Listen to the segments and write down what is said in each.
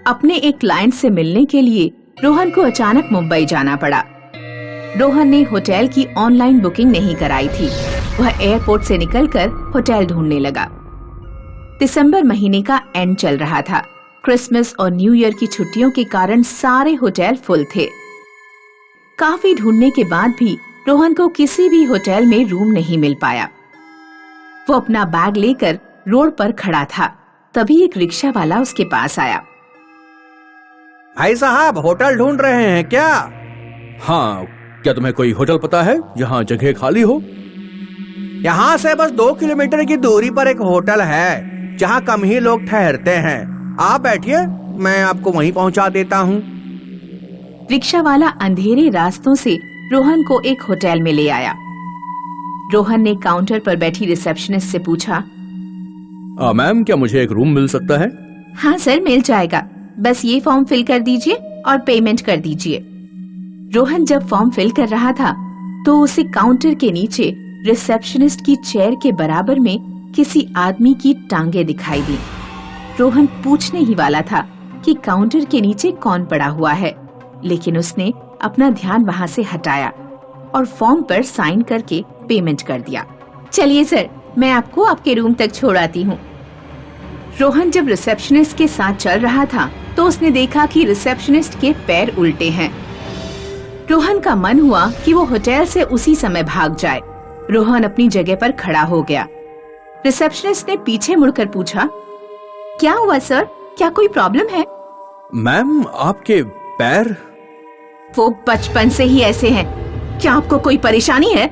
अपने एक क्लाइंट से मिलने के लिए रोहन को अचानक मुंबई जाना पड़ा। रोहन ने होटल की ऑनलाइन बुकिंग नहीं कराई थी। वह एयरपोर्ट से निकलकर होटल ढूंढने लगा। दिसंबर महीने का एंड चल रहा था। क्रिसमस और न्यू ईयर की छुट्टियों के कारण सारे होटल फुल थे। काफी ढूंढने के बाद भी रोहन को किसी भी होटल में रूम नहीं मिल पाया। वो अपना बैग लेकर रोड पर खड़ा था। तभी एक रिक्शा वाला उसके पास आया। भाई साहब, होटल ढूंढ रहे हैं क्या? हाँ, क्या तुम्हें कोई होटल पता है जहाँ जगह खाली हो? यहाँ से बस 2 किलोमीटर की दूरी पर एक होटल है जहाँ कम ही लोग ठहरते हैं। आप बैठिए, मैं आपको वहीं पहुँचा देता हूँ। रिक्शा वाला अंधेरे रास्तों से रोहन को एक होटल में ले आया। रोहन ने काउंटर पर बैठी रिसेप्शनिस्ट से पूछा, मैम, क्या मुझे एक रूम मिल सकता है? हाँ सर, मिल जाएगा। बस ये फॉर्म फिल कर दीजिए और पेमेंट कर दीजिए। रोहन जब फॉर्म फिल कर रहा था तो उसे काउंटर के नीचे रिसेप्शनिस्ट की चेयर के बराबर में किसी आदमी की टांगे दिखाई दी। रोहन पूछने ही वाला था कि काउंटर के नीचे कौन पड़ा हुआ है, लेकिन उसने अपना ध्यान वहाँ से हटाया और फॉर्म पर साइन करके पेमेंट कर दिया। चलिए सर, मैं आपको आपके रूम तक छोड़ आती हूँ। रोहन जब रिसेप्शनिस्ट के साथ चल रहा था तो उसने देखा कि रिसेप्शनिस्ट के पैर उल्टे हैं। रोहन का मन हुआ कि वो होटल से उसी समय भाग जाए। रोहन अपनी जगह पर खड़ा हो गया। रिसेप्शनिस्ट ने पीछे मुड़कर पूछा, क्या हुआ सर, क्या कोई प्रॉब्लम है? मैम, आपके पैर? वो बचपन से ही ऐसे हैं। क्या आपको कोई परेशानी है?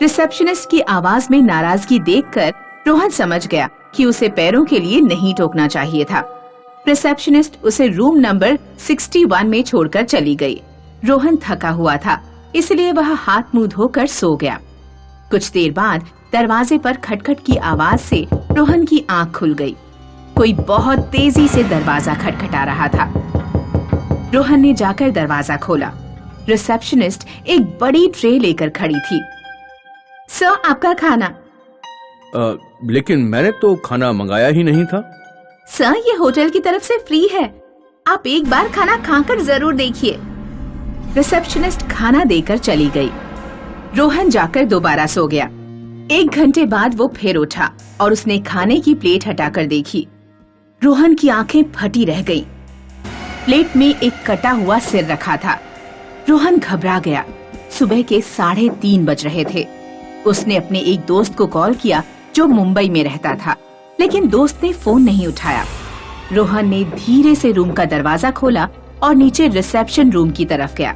रिसेप्शनिस्ट की आवाज में नाराजगी देखकर रोहन समझ गया कि उसे पैरों के लिए नहीं टोकना चाहिए था। रिसेप्शनिस्ट उसे रूम नंबर 61 में छोड़कर चली गई। रोहन थका हुआ था, इसलिए वह हाथ मुंह धोकर सो गया। कुछ देर बाद दरवाजे पर खटखट की आवाज से रोहन की आंख खुल गई। कोई बहुत तेजी से दरवाजा खटखटा रहा था। रोहन ने जाकर दरवाजा खोला। रिसेप्शनिस्ट एक बड़ी ट्रे लेकर खड़ी थी। सर, आपका खाना। लेकिन मैंने तो खाना मंगाया ही नहीं था। सर, ये होटल की तरफ से फ्री है। आप एक बार खाना खाकर जरूर देखिए। रिसेप्शनिस्ट खाना देकर चली गई। रोहन जाकर दोबारा सो गया। 1 घंटे बाद वो फिर उठा और उसने खाने की प्लेट हटाकर देखी। रोहन की आंखें फटी रह गईं। प्लेट में एक कटा हुआ सिर रखा था। रोहन घबरा गया। सुबह के 3:30 बज रहे थे। उसने अपने एक दोस्त को कॉल किया जो मुंबई में रहता था, लेकिन दोस्त ने फोन नहीं उठाया। रोहन ने धीरे से रूम का दरवाजा खोला और नीचे रिसेप्शन रूम की तरफ गया।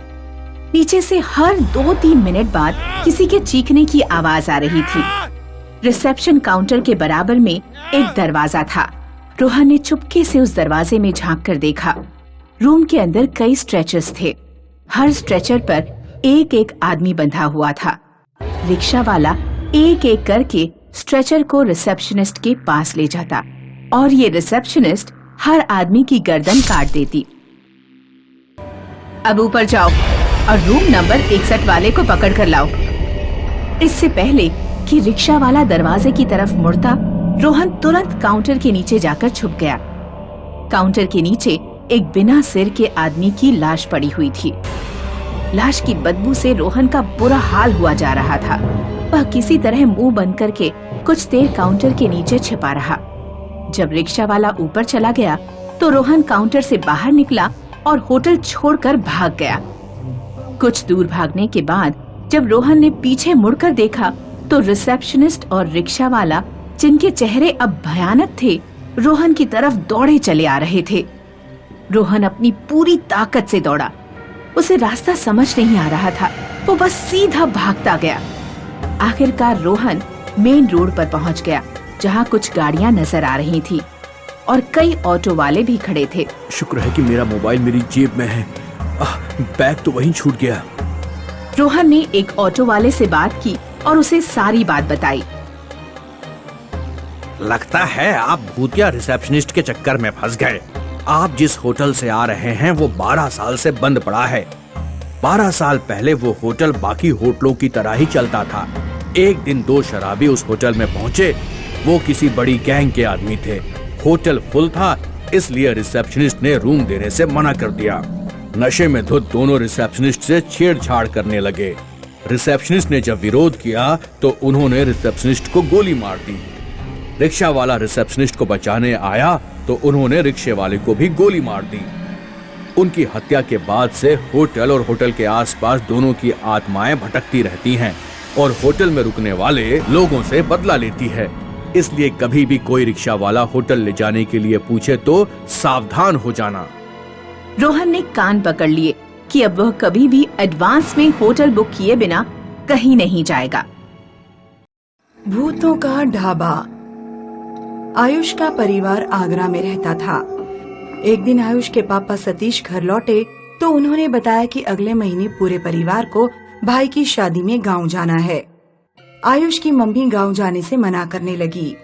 नीचे से हर 2-3 मिनट बाद किसी के चीखने की आवाज आ रही थी। रिसेप्शन काउंटर के बराबर में एक दरवाजा था। रोहन ने चुपके से उस दरवाजे में झांक कर देखा। रूम के अंदर कई स्ट्रेचर्स थे। हर स्ट्रेचर पर एक एक आदमी बंधा हुआ था। रिक्शा वाला एक एक करके स्ट्रेचर को रिसेप्शनिस्ट के पास ले जाता और ये रिसेप्शनिस्ट हर आदमी की गर्दन काट देती। अब ऊपर जाओ और रूम नंबर 61 वाले को पकड़ कर लाओ। इससे पहले कि रिक्शा वाला दरवाजे की तरफ मुड़ता, रोहन तुरंत काउंटर के नीचे जाकर छुप गया। काउंटर के नीचे एक बिना सिर के आदमी की लाश पड़ी हुई थी। लाश की बदबू से रोहन का बुरा हाल हुआ जा रहा था। वह किसी तरह मुंह बंद करके कुछ देर काउंटर के नीचे छिपा रहा। जब रिक्शा वाला ऊपर चला गया तो रोहन काउंटर से बाहर निकला और होटल छोड़कर भाग गया। कुछ दूर भागने के बाद जब रोहन ने पीछे मुड़कर देखा तो रिसेप्शनिस्ट और रिक्शा वाला, जिनके चेहरे अब भयानक थे, रोहन की तरफ दौड़े चले आ रहे थे। रोहन अपनी पूरी ताकत से दौड़ा। उसे रास्ता समझ नहीं आ रहा था। वो बस सीधा भागता गया। आखिरकार रोहन मेन रोड पर पहुंच गया, जहां कुछ गाड़ियां नजर आ रही थी और कई ऑटो वाले भी खड़े थे। शुक्र है कि मेरा मोबाइल मेरी जेब में है। बैग तो वहीं छूट गया। रोहन ने एक ऑटो वाले से बात की और उसे सारी बात बताई। लगता है आप भूतिया रिसेप्शनिस्ट के चक्कर में फंस गए। आप जिस होटल से आ रहे हैं वो 12 साल से बंद पड़ा है। 12 साल पहले वो होटल बाकी होटलों की तरह ही चलता था। एक दिन 2 शराबी उस होटल में पहुंचे। वो किसी बड़ी गैंग के आदमी थे। होटल फुल था, इसलिए रिसेप्शनिस्ट ने रूम देने से मना कर दिया। नशे में धुत दोनों रिसेप्शनिस्ट से छेड़छाड़ करने लगे। रिसेप्शनिस्ट ने जब विरोध किया तो उन्होंने रिसेप्शनिस्ट को गोली मार दी। रिक्शा वाला रिसेप्शनिस्ट को बचाने आया तो उन्होंने रिक्शे वाले को भी गोली मार दी। उनकी हत्या के बाद से होटल और होटल के आसपास दोनों की आत्माएं भटकती रहती हैं और होटल में रुकने वाले लोगों से बदला लेती है। इसलिए कभी भी कोई रिक्शा वाला होटल ले जाने के लिए पूछे तो सावधान हो जाना। रोहन ने कान पकड़ लिए कि अब वह कभी भी एडवांस में होटल बुक किए बिना कहीं नहीं जाएगा। भूतों का ढाबा। आयुष का परिवार आगरा में रहता था। एक दिन आयुष के पापा सतीश घर लौटे तो उन्होंने बताया कि अगले महीने पूरे परिवार को भाई की शादी में गांव जाना है। आयुष की मम्मी गांव जाने से मना करने लगी।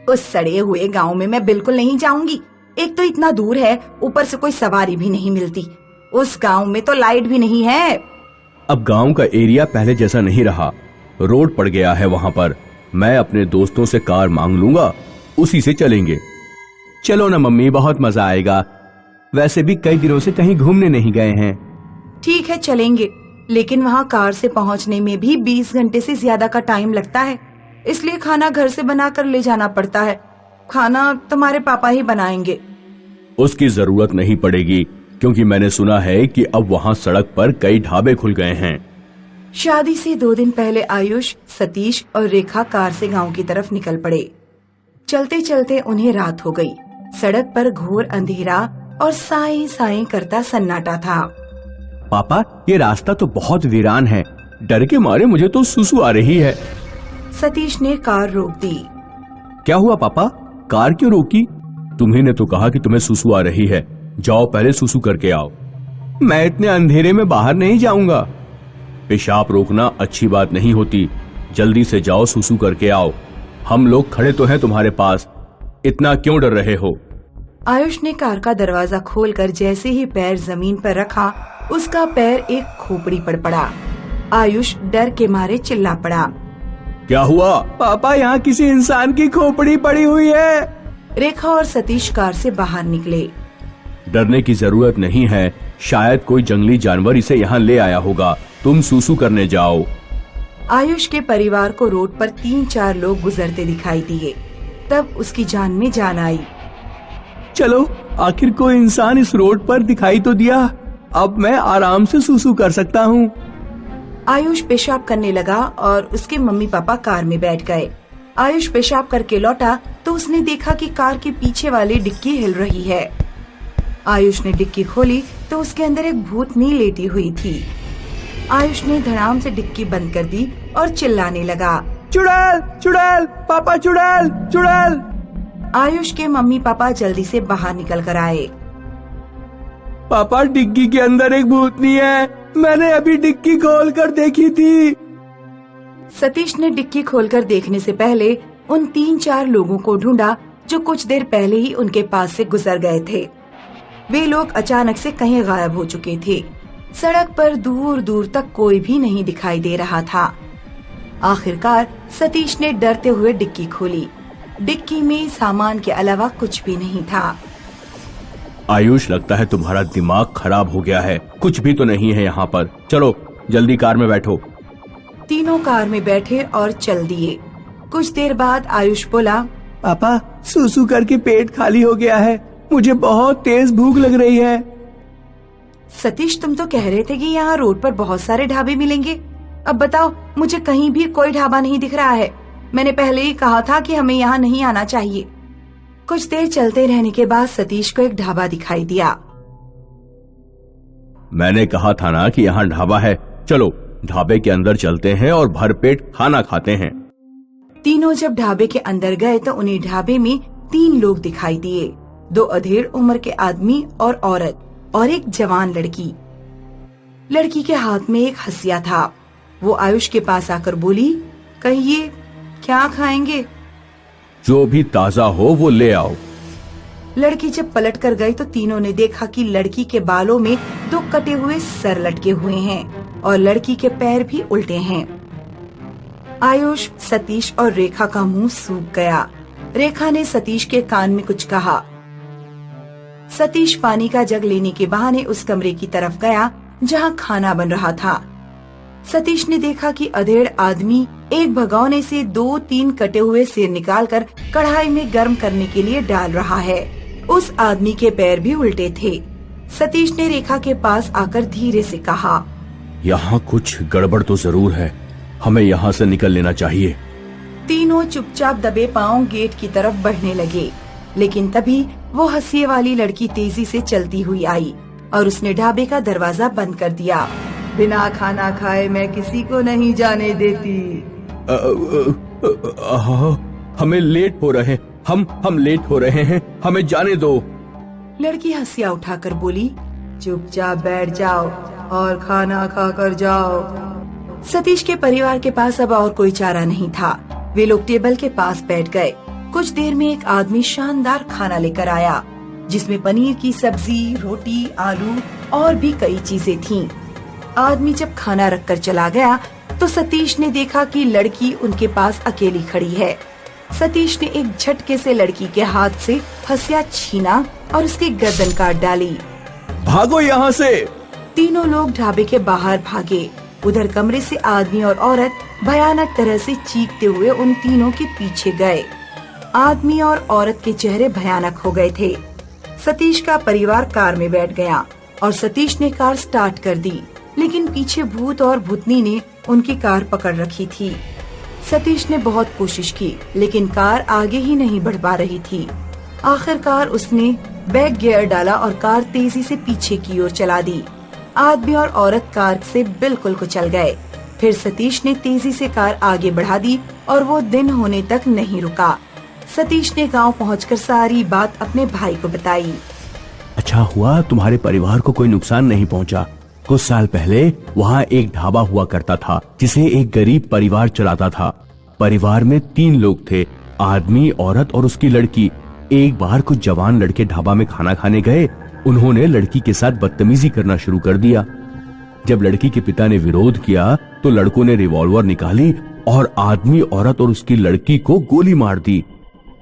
उस सड़े हुए गांव में मैं बिल्कुल नहीं जाऊंगी। एक तो इतना दूर है, ऊपर से कोई सवारी भी नहीं मिलती। उस गांव में तो लाइट भी नहीं है। अब गांव का एरिया पहले जैसा नहीं रहा, रोड पड़ गया है वहाँ पर। मैं अपने दोस्तों से कार मांग लूंगा, उसी से चलेंगे। चलो ना मम्मी, बहुत मजा आएगा। वैसे भी कई दिनों से कहीं घूमने नहीं गए हैं। ठीक है चलेंगे, लेकिन वहाँ कार से पहुँचने में भी 20 घंटे से ज्यादा का टाइम लगता है। इसलिए खाना घर से बना कर ले जाना पड़ता है। खाना तुम्हारे पापा ही बनाएंगे। उसकी जरूरत नहीं पड़ेगी, क्योंकि मैंने सुना है कि अब वहाँ सड़क पर कई ढाबे खुल गए हैं। शादी से 2 दिन पहले आयुष, सतीश और रेखा कार से गांव की तरफ निकल पड़े। चलते चलते उन्हें रात हो गई। सड़क पर घोर अंधेरा और साए साए करता सन्नाटा था। पापा, ये रास्ता तो बहुत वीरान है। डर के मारे मुझे तो सुसु आ रही है। सतीश ने कार रोक दी। क्या हुआ पापा, कार क्यों रोकी? तुम्ही ने तो कहा कि तुम्हें सुसु आ रही है। जाओ पहले सुसु करके आओ। मैं इतने अंधेरे में बाहर नहीं जाऊंगा। पेशाब रोकना अच्छी बात नहीं होती। जल्दी से जाओ, सुसु करके आओ। हम लोग खड़े तो हैं तुम्हारे पास, इतना क्यों डर रहे हो? आयुष ने कार का दरवाजा खोलकर जैसे ही पैर जमीन पर रखा, उसका पैर एक खोपड़ी पर पड़ा। आयुष डर के मारे चिल्ला पड़ा। क्या हुआ? पापा, यहाँ किसी इंसान की खोपड़ी पड़ी हुई है। रेखा और सतीश कार से बाहर निकले। डरने की जरूरत नहीं है, शायद कोई जंगली जानवर इसे यहाँ ले आया होगा। तुम सुसु करने जाओ। आयुष के परिवार को रोड पर 3-4 लोग गुजरते दिखाई दिए। तब उसकी जान में जान आई। चलो, आखिर कोई इंसान इस रोड पर दिखाई तो दिया। अब मैं आराम से सुसु कर सकता हूँ। आयुष पेशाब करने लगा और उसके मम्मी पापा कार में बैठ गए। आयुष पेशाब करके लौटा तो उसने देखा कि कार के पीछे वाली डिक्की हिल रही है। आयुष ने डिक्की खोली तो उसके अंदर एक भूतनी लेटी हुई थी। आयुष ने धड़ाम से डिक्की बंद कर दी और चिल्लाने लगा, चुड़ैल, चुड़ैल, पापा चुड़ैल, चुड़ैल। आयुष के मम्मी पापा जल्दी से बाहर निकल कर आए। पापा, डिग्गी के अंदर एक भूतनी है। मैंने अभी डिक्की खोल कर देखी थी। सतीश ने डिक्की खोलकर देखने से पहले उन 3-4 लोगों को ढूंढा जो कुछ देर पहले ही उनके पास से गुजर गए थे। वे लोग अचानक से कहीं गायब हो चुके थे। सड़क पर दूर दूर तक कोई भी नहीं दिखाई दे रहा था। आखिरकार सतीश ने डरते हुए डिक्की खोली। डिक्की में सामान के अलावा कुछ भी नहीं था। आयुष, लगता है तुम्हारा दिमाग खराब हो गया है। कुछ भी तो नहीं है यहाँ पर। चलो जल्दी कार में बैठो। तीनों कार में बैठे और चल दिए। कुछ देर बाद आयुष बोला, पापा, सुसु करके पेट खाली हो गया है। मुझे बहुत तेज भूख लग रही है। सतीश, तुम तो कह रहे थे कि यहाँ रोड पर बहुत सारे ढाबे मिलेंगे। अब बताओ, मुझे कहीं भी कोई ढाबा नहीं दिख रहा है। मैंने पहले ही कहा था कि हमें यहाँ नहीं आना चाहिए। कुछ देर चलते रहने के बाद सतीश को एक ढाबा दिखाई दिया। मैंने कहा था ना कि यहाँ ढाबा है। चलो ढाबे के अंदर चलते हैं और भरपेट खाना खाते हैं। तीनों जब ढाबे के अंदर गए तो उन्हें ढाबे में 3 लोग दिखाई दिए। 2 अधेड़ उम्र के आदमी और औरत और एक जवान लड़की। लड़की के हाथ में एक हंसिया था। वो आयुष के पास आकर बोली, कहिए क्या खाएंगे? जो भी ताजा हो वो ले आओ। लड़की जब पलट कर गई तो तीनों ने देखा कि लड़की के बालों में 2 कटे हुए सर लटके हुए हैं और लड़की के पैर भी उल्टे हैं। आयुष, सतीश और रेखा का मुंह सूख गया। रेखा ने सतीश के कान में कुछ कहा। सतीश पानी का जग लेने के बहाने उस कमरे की तरफ गया जहाँ खाना बन रहा था। सतीश ने देखा कि अधेड़ आदमी एक भगोने से 2-3 कटे हुए सिर निकालकर कढ़ाई में गर्म करने के लिए डाल रहा है। उस आदमी के पैर भी उल्टे थे। सतीश ने रेखा के पास आकर धीरे से कहा, यहाँ कुछ गड़बड़ तो जरूर है, हमें यहाँ से निकल लेना चाहिए। तीनों चुपचाप दबे पांव गेट की तरफ बढ़ने लगे, लेकिन तभी वो हंसिए वाली लड़की तेजी से चलती हुई आई और उसने ढाबे का दरवाजा बंद कर दिया। बिना खाना खाए मैं किसी को नहीं जाने देती। हमें लेट हो रहे, हम लेट हो रहे हैं, हमें जाने दो। लड़की हंसिया उठाकर बोली, चुपचाप बैठ जाओ और खाना खाकर जाओ। सतीश के परिवार के पास अब और कोई चारा नहीं था। वे लोग टेबल के पास बैठ गए। कुछ देर में एक आदमी शानदार खाना लेकर आया, जिसमें पनीर की सब्जी, रोटी, आलू और भी कई चीजें थीं। आदमी जब खाना रखकर चला गया तो सतीश ने देखा कि लड़की उनके पास अकेली खड़ी है। सतीश ने एक झटके से लड़की के हाथ से हंसिया छीना और उसकी गर्दन काट डाली। भागो यहाँ से! तीनों लोग ढाबे के बाहर भागे। उधर कमरे से आदमी और औरत भयानक तरह से चीखते हुए उन तीनों के पीछे गए। आदमी और औरत के चेहरे भयानक हो गए थे। सतीश का परिवार कार में बैठ गया और सतीश ने कार स्टार्ट कर दी, लेकिन पीछे भूत और भूतनी ने उनकी कार पकड़ रखी थी। सतीश ने बहुत कोशिश की, लेकिन कार आगे ही नहीं बढ़ पा रही थी। आखिरकार उसने बैक गियर डाला और कार तेजी से पीछे की ओर चला दी। आदमी और औरत कार से बिल्कुल कुचल गए। फिर सतीश ने तेजी से कार आगे बढ़ा दी और वो दिन होने तक नहीं रुका। सतीश ने गांव पहुंचकर सारी बात अपने भाई को बताई। अच्छा हुआ तुम्हारे परिवार को कोई नुकसान नहीं पहुंचा। कुछ साल पहले वहाँ एक ढाबा हुआ करता था जिसे एक गरीब परिवार चलाता था। परिवार में 3 लोग थे, आदमी, औरत और उसकी लड़की। एक बार कुछ जवान लड़के ढाबा में खाना खाने गए। उन्होंने लड़की के साथ बदतमीजी करना शुरू कर दिया। जब लड़की के पिता ने विरोध किया तो लड़कों ने रिवॉल्वर निकाली और आदमी, औरत और उसकी लड़की को गोली मार दी।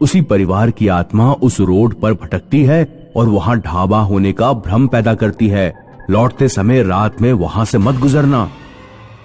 उसी परिवार की आत्मा उस रोड पर भटकती है और वहाँ ढाबा होने का भ्रम पैदा करती है। लौटते समय रात में वहाँ से मत गुजरना।